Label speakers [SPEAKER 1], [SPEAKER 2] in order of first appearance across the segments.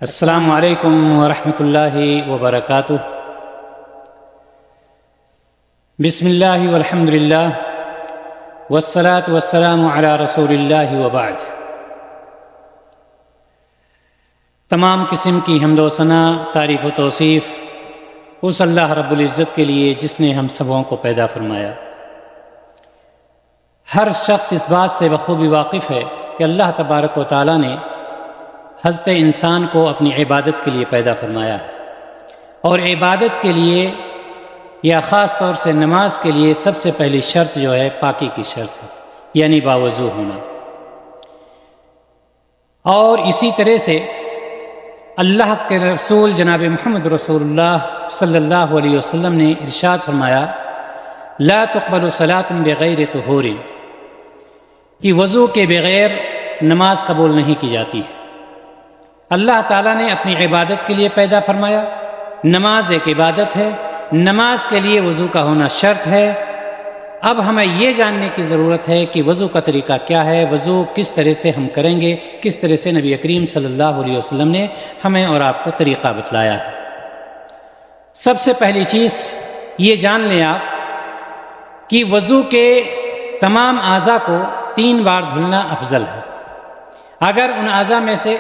[SPEAKER 1] السلام علیکم ورحمۃ اللہ وبرکاتہ۔ بسم اللہ والحمد للہ والصلاة والسلام علی رسول اللہ وبعد۔ تمام قسم کی حمد و ثنا، تعریف و توصیف اس اللہ رب العزت کے لیے جس نے ہم سبوں کو پیدا فرمایا۔ ہر شخص اس بات سے بخوبی واقف ہے کہ اللہ تبارک و تعالیٰ نے حضرت انسان کو اپنی عبادت کے لیے پیدا فرمایا ہے، اور عبادت کے لیے یا خاص طور سے نماز کے لیے سب سے پہلی شرط جو ہے پاکی کی شرط ہے، یعنی باوضو ہونا۔ اور اسی طرح سے اللہ کے رسول جناب محمد رسول اللہ صلی اللہ علیہ وسلم نے ارشاد فرمایا، لا تقبل صلاۃ بغیر طہور، کہ وضو کے بغیر نماز قبول نہیں کی جاتی ہے۔ اللہ تعالیٰ نے اپنی عبادت کے لیے پیدا فرمایا، نماز ایک عبادت ہے، نماز کے لیے وضو کا ہونا شرط ہے۔ اب ہمیں یہ جاننے کی ضرورت ہے کہ وضو کا طریقہ کیا ہے، وضو کس طرح سے ہم کریں گے، کس طرح سے نبی کریم صلی اللہ علیہ وسلم نے ہمیں اور آپ کو طریقہ بتلایا ہے۔ سب سے پہلی چیز یہ جان لیں آپ کہ وضو کے تمام اعضاء کو 3 بار دھلنا افضل ہے۔ اگر ان اعضاء میں سے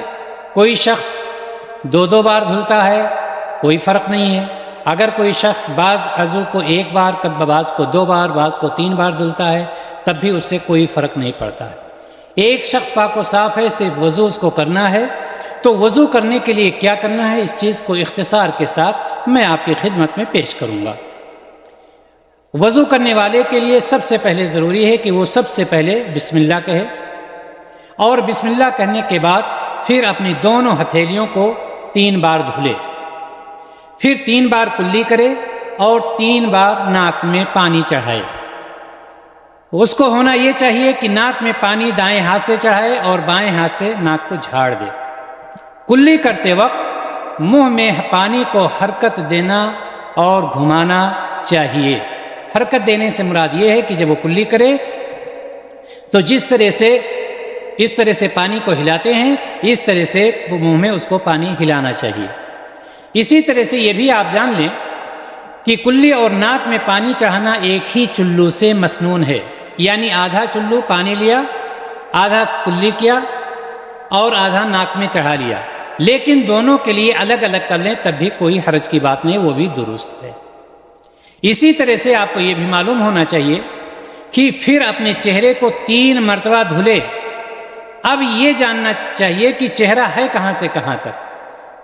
[SPEAKER 1] کوئی شخص 2 بار دھلتا ہے کوئی فرق نہیں ہے۔ اگر کوئی شخص بعض عضو کو 1 بار، بعض کو 2 بار، بعض کو 3 بار دھلتا ہے، تب بھی اس سے کوئی فرق نہیں پڑتا ہے۔ ایک شخص پاک و صاف ہے، صرف وضو اس کو کرنا ہے۔ تو وضو کرنے کے لیے کیا کرنا ہے، اس چیز کو اختصار کے ساتھ میں آپ کی خدمت میں پیش کروں گا۔ وضو کرنے والے کے لیے سب سے پہلے ضروری ہے کہ وہ سب سے پہلے بسم اللہ کہے، اور بسم اللہ کہنے کے بعد پھر اپنی دونوں ہتھیلیوں کو 3 بار دھلے، پھر 3 بار کلی کرے اور 3 بار ناک میں پانی چڑھائے۔ اس کو ہونا یہ چاہیے کہ ناک میں پانی دائیں ہاتھ سے چڑھائے اور بائیں ہاتھ سے ناک کو جھاڑ دے۔ کلی کرتے وقت منہ میں پانی کو حرکت دینا اور گھمانا چاہیے۔ حرکت دینے سے مراد یہ ہے کہ جب وہ کلی کرے تو اس طرح سے پانی کو ہلاتے ہیں، اس طرح سے وہ منہ میں اس کو پانی ہلانا چاہیے۔ اسی طرح سے یہ بھی آپ جان لیں کہ کلی اور ناک میں پانی چڑھانا ایک ہی چلو سے مسنون ہے، یعنی آدھا چلو پانی لیا، آدھا کلی کیا اور آدھا ناک میں چڑھا لیا، لیکن دونوں کے لیے الگ الگ کر لیں تب بھی کوئی حرج کی بات نہیں، وہ بھی درست ہے۔ اسی طرح سے آپ کو یہ بھی معلوم ہونا چاہیے کہ پھر اپنے چہرے کو 3 مرتبہ دھلے۔ اب یہ جاننا چاہیے کہ چہرہ ہے کہاں سے کہاں تک۔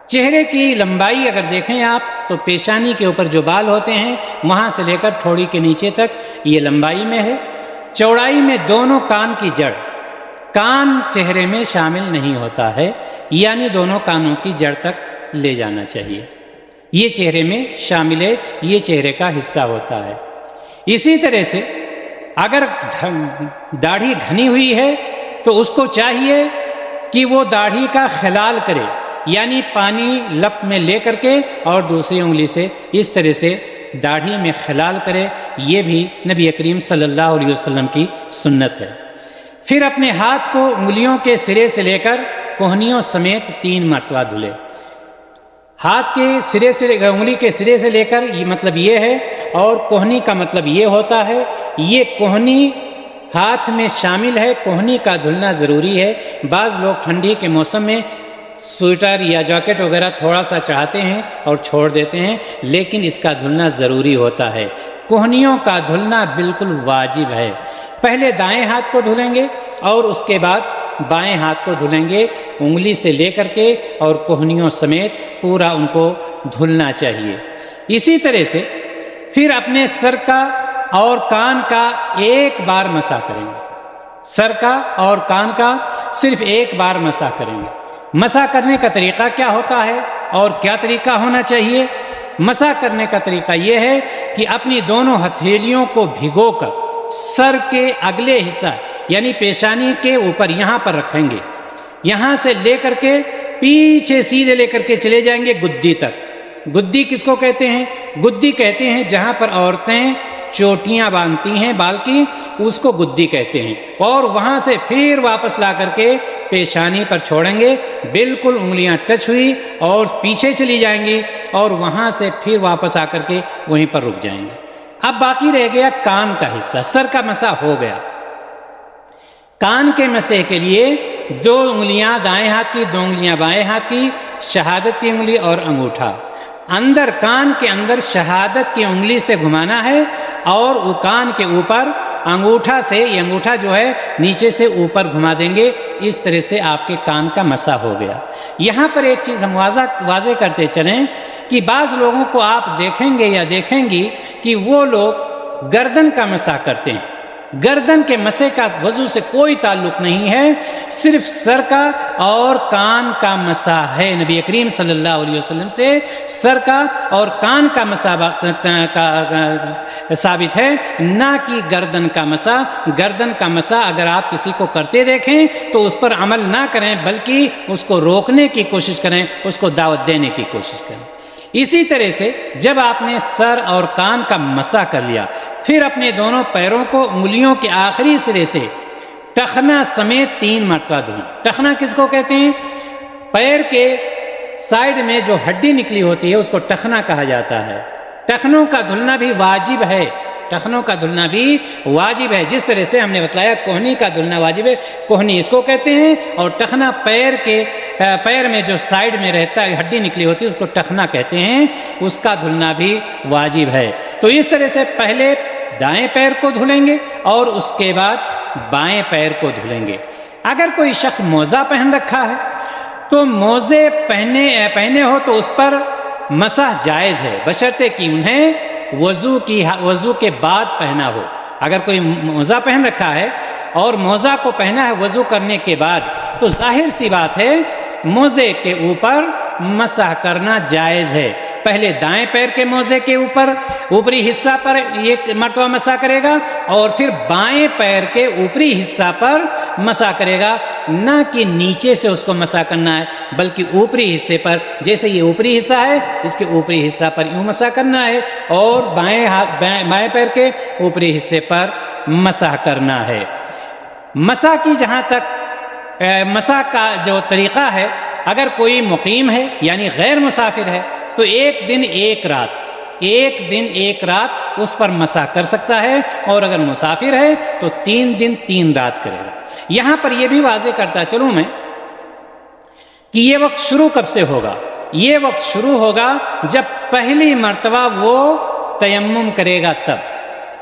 [SPEAKER 1] چہرے کی لمبائی اگر دیکھیں آپ تو پیشانی کے اوپر جو بال ہوتے ہیں وہاں سے لے کر ٹھوڑی کے نیچے تک یہ لمبائی میں ہے۔ چوڑائی میں دونوں کان کی جڑ، کان چہرے میں شامل نہیں ہوتا ہے، یعنی دونوں کانوں کی جڑ تک لے جانا چاہیے، یہ چہرے میں شامل ہے، یہ چہرے کا حصہ ہوتا ہے۔ اسی طرح سے اگر داڑھی گھنی ہوئی ہے تو اس کو چاہیے کہ وہ داڑھی کا خلال کرے، یعنی پانی لپ میں لے کر کے اور دوسری انگلی سے اس طرح سے داڑھی میں خلال کرے، یہ بھی نبی کریم صلی اللہ علیہ وسلم کی سنت ہے۔ پھر اپنے ہاتھ کو انگلیوں کے سرے سے لے کر کوہنیوں سمیت 3 مرتبہ دھلے۔ ہاتھ کے سرے سے، انگلی کے سرے سے لے کر یہ مطلب یہ ہے، اور کوہنی کا مطلب یہ ہوتا ہے، یہ کوہنی ہاتھ میں شامل ہے، کوہنی کا دھلنا ضروری ہے۔ بعض لوگ ٹھنڈی کے موسم میں سویٹر یا جیکٹ وغیرہ تھوڑا سا چڑھاتے ہیں اور چھوڑ دیتے ہیں، لیکن اس کا دھلنا ضروری ہوتا ہے۔ کوہنیوں کا دھلنا بالکل واجب ہے۔ پہلے دائیں ہاتھ کو دھلیں گے اور اس کے بعد بائیں ہاتھ کو دھلیں گے، انگلی سے لے کر کے اور کوہنیوں سمیت پورا ان کو دھلنا چاہیے۔ اسی طرح سے پھر اپنے سر کا اور کان کا 1 بار مسح کریں گے۔ سر کا اور کان کا صرف 1 بار مسح کریں گے۔ مسح کرنے کا طریقہ کیا ہوتا ہے اور کیا طریقہ ہونا چاہیے؟ مسح کرنے کا طریقہ یہ ہے کہ اپنی دونوں ہتھیلیوں کو بھگو کر سر کے اگلے حصہ یعنی پیشانی کے اوپر یہاں پر رکھیں گے، یہاں سے لے کر کے پیچھے سیدھے لے کر کے چلے جائیں گے گدی تک۔ گدی کس کو کہتے ہیں؟ گدی کہتے ہیں جہاں پر عورتیں چوٹیاں باندھتی ہیں بال کی، اس کو گدی کہتے ہیں، اور وہاں سے پھر واپس لا کر کے پیشانی پر چھوڑیں گے، بالکل انگلیاں ٹچ ہوئی اور پیچھے چلی جائیں گی، اور وہاں سے پھر واپس آ کر کے وہیں پر رک جائیں گے۔ اب باقی رہ گیا کان کا حصہ، سر کا مسح ہو گیا۔ کان کے مسح کے لیے 2 انگلیاں دائیں ہاتھ کی، 2 انگلیاں بائیں ہاتھ کی، شہادت کی انگلی اور انگوٹھا اندر، کان کے اندر شہادت کی انگلی سے گھمانا ہے، اور وہ کان کے اوپر انگوٹھا سے، یہ انگوٹھا جو ہے نیچے سے اوپر گھما دیں گے، اس طرح سے آپ کے کان کا مسح ہو گیا۔ یہاں پر ایک چیز ہم واضح کرتے چلیں کہ بعض لوگوں کو آپ دیکھیں گے یا دیکھیں گی کہ وہ لوگ گردن کا مسح کرتے ہیں۔ گردن کے مسح کا وضو سے کوئی تعلق نہیں ہے، صرف سر کا اور کان کا مسح ہے۔ نبی کریم صلی اللہ علیہ وسلم سے سر کا اور کان کا مسح ثابت ہے، نہ کہ گردن کا مسح۔ گردن کا مسح اگر آپ کسی کو کرتے دیکھیں تو اس پر عمل نہ کریں، بلکہ اس کو روکنے کی کوشش کریں، اس کو دعوت دینے کی کوشش کریں۔ اسی طرح سے جب آپ نے سر اور کان کا مسح کر لیا، پھر اپنے دونوں پیروں کو انگلیوں کے آخری سرے سے ٹخنا سمیت 3 مرتبہ دھوئیں۔ ٹخنا کس کو کہتے ہیں؟ پیر کے سائیڈ میں جو ہڈی نکلی ہوتی ہے اس کو ٹخنا کہا جاتا ہے۔ ٹخنوں کا دھلنا بھی واجب ہے، ٹخنوں کا دھلنا بھی واجب ہے، جس طرح سے ہم نے بتلایا کوہنی کا دھلنا واجب ہے، کوہنی اس کو کہتے ہیں، اور ٹخنا پیر میں جو سائیڈ میں رہتا ہے ہڈی نکلی ہوتی ہے اس کو ٹخنا کہتے ہیں، اس کا دھلنا بھی واجب ہے۔ تو اس طرح سے پہلے دائیں پیر کو دھلیں گے اور اس کے بعد بائیں پیر کو دھلیں گے۔ اگر کوئی شخص موزہ پہن رکھا ہے تو موزے پہنے ہو تو اس پر مسح جائز ہے، بشرطے کہ انہیں وضو کے بعد پہنا ہو۔ اگر کوئی موزہ پہن رکھا ہے اور موزہ کو پہنا ہے وضو کرنے کے بعد، تو ظاہر سی بات ہے موزے کے اوپر مسح کرنا جائز ہے۔ پہلے دائیں پیر کے موزے کے اوپر اوپری حصہ پر ایک مرتبہ مسح کرے گا، اور پھر بائیں پیر کے اوپری حصہ پر مسح کرے گا، نہ کہ نیچے سے اس کو مسح کرنا ہے بلکہ اوپری حصے پر، جیسے یہ اوپری حصہ ہے اس کے اوپری حصہ پر یوں مسح کرنا ہے، اور بائیں پیر کے اوپری حصے پر مسح کرنا ہے۔ مسح کی جہاں تک مسح کا جو طریقہ ہے، اگر کوئی مقیم ہے یعنی غیر مسافر ہے تو 1 دن 1 رات اس پر مسح کر سکتا ہے، اور اگر مسافر ہے تو 3 دن 3 رات کرے گا۔ یہاں پر یہ بھی واضح کرتا چلوں میں کہ یہ وقت شروع کب سے ہوگا؟ یہ وقت شروع ہوگا جب پہلی مرتبہ وہ تیمم کرے گا، تب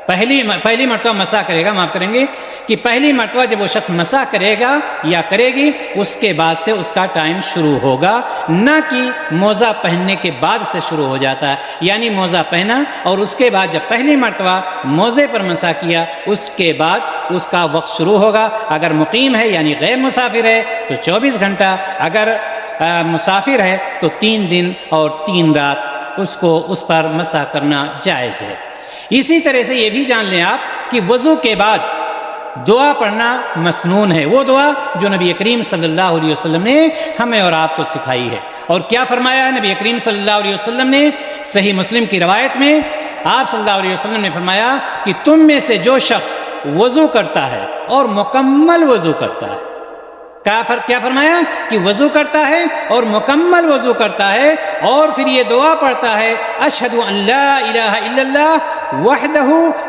[SPEAKER 1] پہلی مرتبہ مسح کرے گا، معاف کریں گے کہ پہلی مرتبہ جب وہ شخص مسح کرے گا یا کرے گی، اس کے بعد سے اس کا ٹائم شروع ہوگا، نہ کہ موزہ پہننے کے بعد سے شروع ہو جاتا ہے۔ یعنی موزہ پہنا اور اس کے بعد جب پہلی مرتبہ موزے پر مسح کیا اس کے بعد اس کا وقت شروع ہوگا۔ اگر مقیم ہے یعنی غیر مسافر ہے تو 24 گھنٹہ، اگر مسافر ہے تو 3 دن اور 3 رات اس پر مسح کرنا جائز ہے۔ اسی طرح سے یہ بھی جان لیں آپ کہ وضو کے بعد دعا پڑھنا مسنون ہے، وہ دعا جو نبی کریم صلی اللہ علیہ وسلم نے ہمیں اور آپ کو سکھائی ہے۔ اور کیا فرمایا ہے نبی کریم صلی اللہ علیہ وسلم نے؟ صحیح مسلم کی روایت میں آپ صلی اللہ علیہ وسلم نے فرمایا کہ تم میں سے جو شخص وضو کرتا ہے اور مکمل وضو کرتا ہے، کیا فرمایا کہ وضو کرتا ہے اور مکمل وضو کرتا ہے، اور پھر یہ دعا پڑھتا ہے اشہد ان لا الہ الا اللہ وحدہ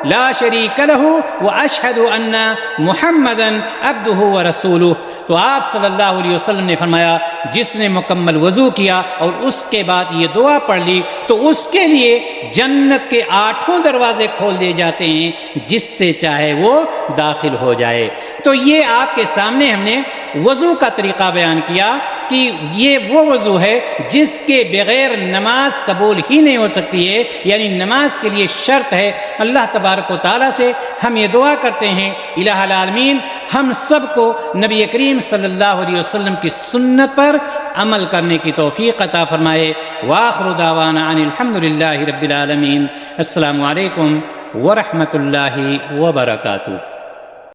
[SPEAKER 1] لا شریک لہ واشہد ان محمدا عبدہ ورسولہ، تو آپ صلی اللہ علیہ وسلم نے فرمایا جس نے مکمل وضو کیا اور اس کے بعد یہ دعا پڑھ لی تو اس کے لیے جنت کے 8 دروازے کھول دیے جاتے ہیں، جس سے چاہے وہ داخل ہو جائے۔ تو یہ آپ کے سامنے ہم نے وضو کا طریقہ بیان کیا کہ یہ وہ وضو ہے جس کے بغیر نماز قبول ہی نہیں ہو سکتی ہے، یعنی نماز کے لیے شرط ہے۔ اللہ تبارک و تعالیٰ سے ہم یہ دعا کرتے ہیں الہ العالمین ہم سب کو نبی کریم صلی اللہ علیہ وسلم کی سنت پر عمل کرنے کی توفیق عطا فرمائے۔ وآخر دعوانا ان الحمدللہ رب العالمین۔ السلام علیکم ورحمۃ اللہ وبرکاتہ۔